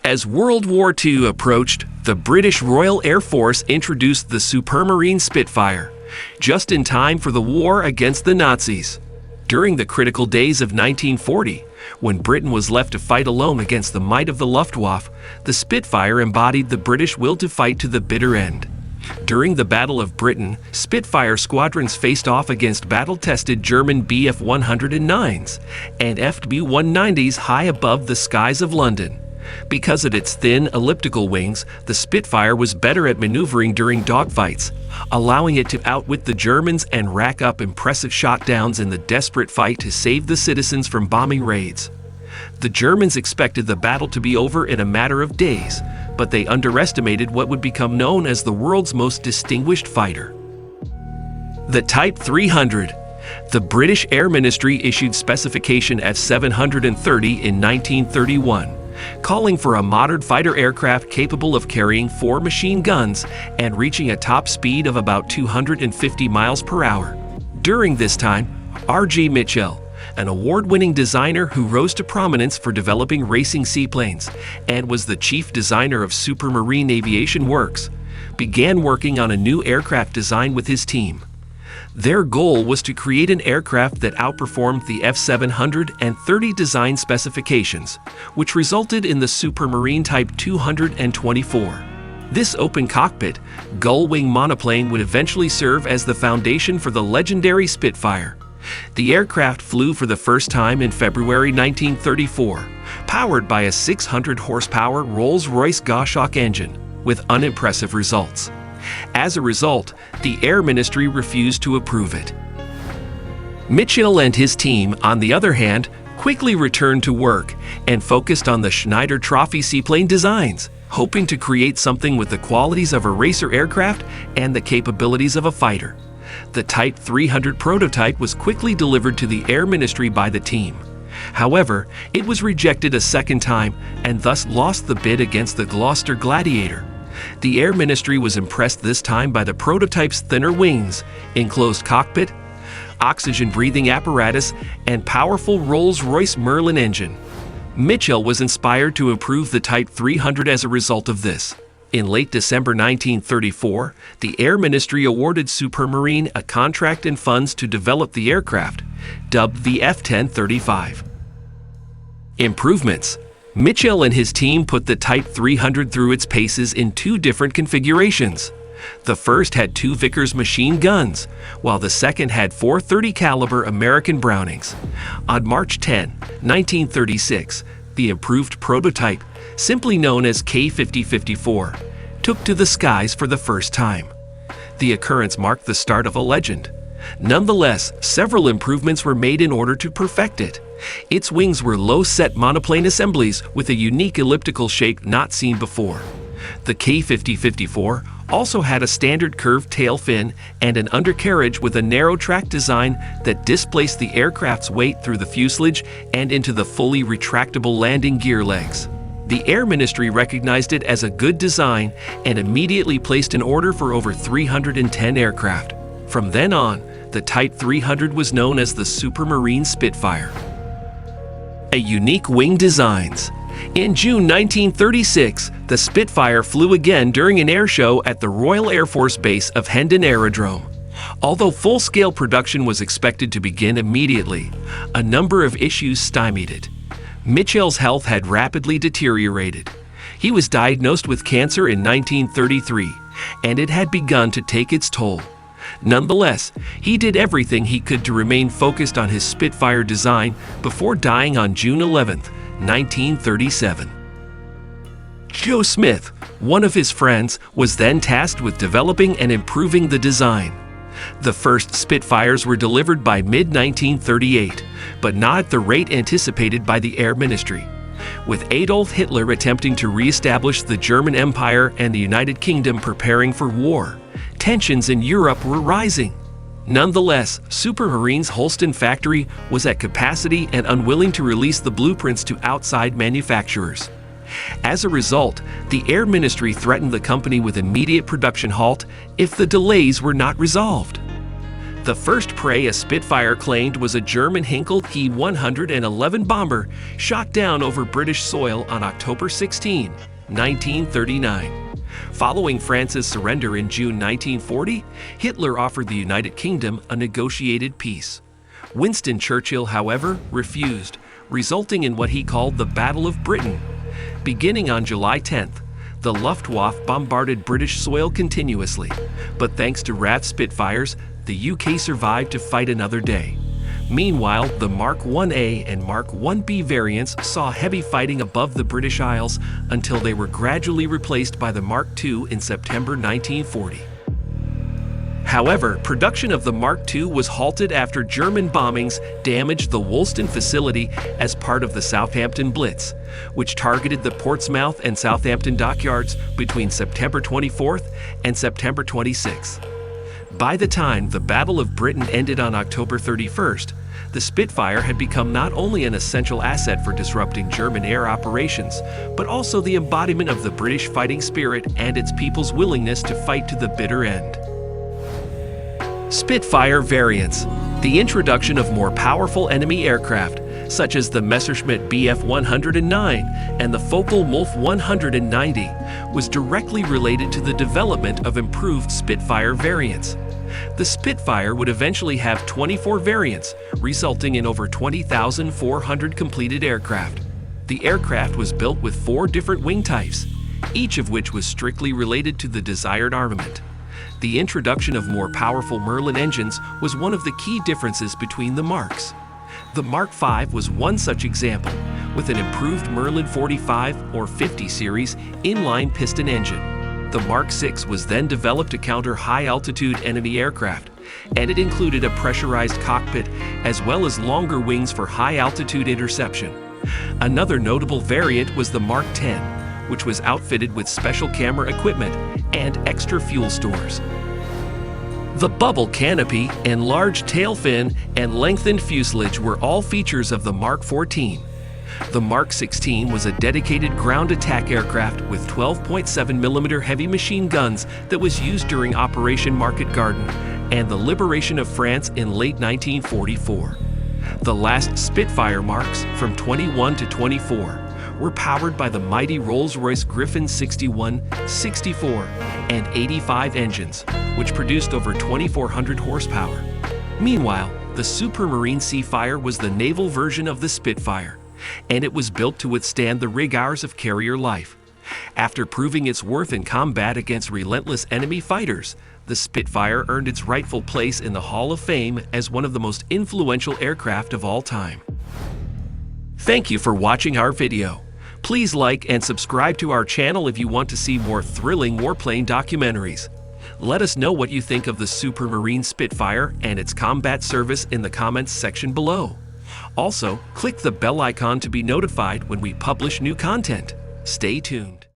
As World War II approached, the British Royal Air Force introduced the Supermarine Spitfire, just in time for the war against the Nazis. During the critical days of 1940, when Britain was left to fight alone against the might of the Luftwaffe, the Spitfire embodied the British will to fight to the bitter end. During the Battle of Britain, Spitfire squadrons faced off against battle-tested German Bf-109s and FB-190s high above the skies of London. Because of its thin, elliptical wings, the Spitfire was better at maneuvering during dogfights, allowing it to outwit the Germans and rack up impressive shot downs in the desperate fight to save the citizens from bombing raids. The Germans expected the battle to be over in a matter of days, but they underestimated what would become known as the world's most distinguished fighter. The Type 300. The British Air Ministry issued specification F-730 in 1931, calling for a modern fighter aircraft capable of carrying 4 machine guns and reaching a top speed of about 250 miles per hour. During this time, R.G. Mitchell, an award-winning designer who rose to prominence for developing racing seaplanes and was the chief designer of Supermarine Aviation Works, began working on a new aircraft design with his team. Their goal was to create an aircraft that outperformed the F-730 design specifications, which resulted in the Supermarine Type 224. This open cockpit, gull-wing monoplane would eventually serve as the foundation for the legendary Spitfire. The aircraft flew for the first time in February 1934, powered by a 600-horsepower Rolls-Royce Goshawk engine, with unimpressive results. As a result, the Air Ministry refused to approve it. Mitchell and his team, on the other hand, quickly returned to work and focused on the Schneider Trophy seaplane designs, hoping to create something with the qualities of a racer aircraft and the capabilities of a fighter. The Type 300 prototype was quickly delivered to the Air Ministry by the team. However, it was rejected a second time and thus lost the bid against the Gloucester Gladiator. The Air Ministry was impressed this time by the prototype's thinner wings, enclosed cockpit, oxygen-breathing apparatus, and powerful Rolls-Royce Merlin engine. Mitchell was inspired to improve the Type 300 as a result of this. In late December 1934, the Air Ministry awarded Supermarine a contract and funds to develop the aircraft, dubbed the F-1035. Improvements. Mitchell and his team put the Type 300 through its paces in 2 different configurations. The first had 2 Vickers machine guns, while the second had 430 caliber American Brownings. On March 10, 1936, the improved prototype, simply known as K-5054, took to the skies for the first time. The occurrence marked the start of a legend. Nonetheless, several improvements were made in order to perfect it. Its wings were low-set monoplane assemblies with a unique elliptical shape not seen before. The K-5054 also had a standard curved tail fin and an undercarriage with a narrow track design that displaced the aircraft's weight through the fuselage and into the fully retractable landing gear legs. The Air Ministry recognized it as a good design and immediately placed an order for over 310 aircraft. From then on, the Type 300 was known as the Supermarine Spitfire. A unique wing designs. In June 1936, the Spitfire flew again during an air show at the Royal Air Force Base of Hendon Aerodrome. Although full-scale production was expected to begin immediately, a number of issues stymied it. Mitchell's health had rapidly deteriorated. He was diagnosed with cancer in 1933, and it had begun to take its toll. Nonetheless, he did everything he could to remain focused on his Spitfire design before dying on June 11, 1937. Joe Smith, one of his friends, was then tasked with developing and improving the design. The first Spitfires were delivered by mid-1938, but not at the rate anticipated by the Air Ministry. With Adolf Hitler attempting to re-establish the German Empire and the United Kingdom preparing for war, tensions in Europe were rising. Nonetheless, Supermarine's Holston factory was at capacity and unwilling to release the blueprints to outside manufacturers. As a result, the Air Ministry threatened the company with immediate production halt if the delays were not resolved. The first prey a Spitfire claimed was a German Hinkel He-111 bomber shot down over British soil on October 16, 1939. Following France's surrender in June 1940, Hitler offered the United Kingdom a negotiated peace. Winston Churchill, however, refused, resulting in what he called the Battle of Britain. Beginning on July 10th, the Luftwaffe bombarded British soil continuously, but thanks to RAF Spitfires, the UK survived to fight another day. Meanwhile, the Mark 1A and Mark 1B variants saw heavy fighting above the British Isles until they were gradually replaced by the Mark II in September 1940. However, production of the Mark II was halted after German bombings damaged the Woolston facility as part of the Southampton Blitz, which targeted the Portsmouth and Southampton dockyards between September 24th and September 26th. By the time the Battle of Britain ended on October 31st, the Spitfire had become not only an essential asset for disrupting German air operations, but also the embodiment of the British fighting spirit and its people's willingness to fight to the bitter end. Spitfire variants. The introduction of more powerful enemy aircraft, such as the Messerschmitt Bf 109 and the Fokker Mulf 190, was directly related to the development of improved Spitfire variants. The Spitfire would eventually have 24 variants, resulting in over 20,400 completed aircraft. The aircraft was built with 4 different wing types, each of which was strictly related to the desired armament. The introduction of more powerful Merlin engines was one of the key differences between the Marks. The Mark V was one such example, with an improved Merlin 45 or 50 series inline piston engine. The Mark VI was then developed to counter high-altitude enemy aircraft, and it included a pressurized cockpit as well as longer wings for high-altitude interception. Another notable variant was the Mark X, which was outfitted with special camera equipment and extra fuel stores. The bubble canopy, enlarged tail fin, and lengthened fuselage were all features of the Mark XIV. The Mark XVI was a dedicated ground attack aircraft with 12.7mm heavy machine guns that was used during Operation Market Garden and the liberation of France in late 1944. The last Spitfire Marks, from 21 to 24, were powered by the mighty Rolls-Royce Griffon 61, 64, and 85 engines, which produced over 2,400 horsepower. Meanwhile, the Supermarine Spitfire was the naval version of the Spitfire, and it was built to withstand the rig hours of carrier life. After proving its worth in combat against relentless enemy fighters, the Spitfire earned its rightful place in the Hall of Fame as one of the most influential aircraft of all time. Thank you for watching our video. Please like and subscribe to our channel if you want to see more thrilling warplane documentaries. Let us know what you think of the Supermarine Spitfire and its combat service in the comments section below. Also, click the bell icon to be notified when we publish new content. Stay tuned.